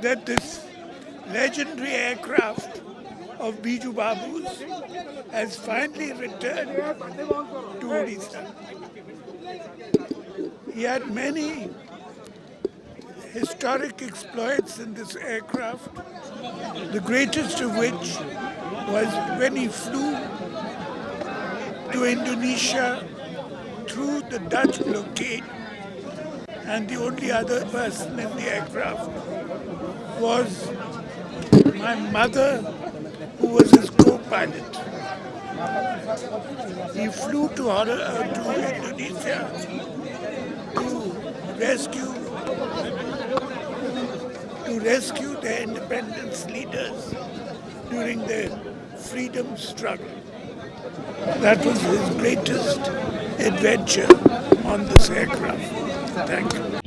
that this legendary aircraft of Biju Babu's has finally returned to Odisha. He had many historic exploits in this aircraft, the greatest of which was when he flew to Indonesia through the Dutch blockade, and the only other person in the aircraft was my mother, who was his co-pilot. He flew to Indonesia to rescue the independence leaders during the freedom struggle. That was his greatest adventure on this aircraft. Thank you.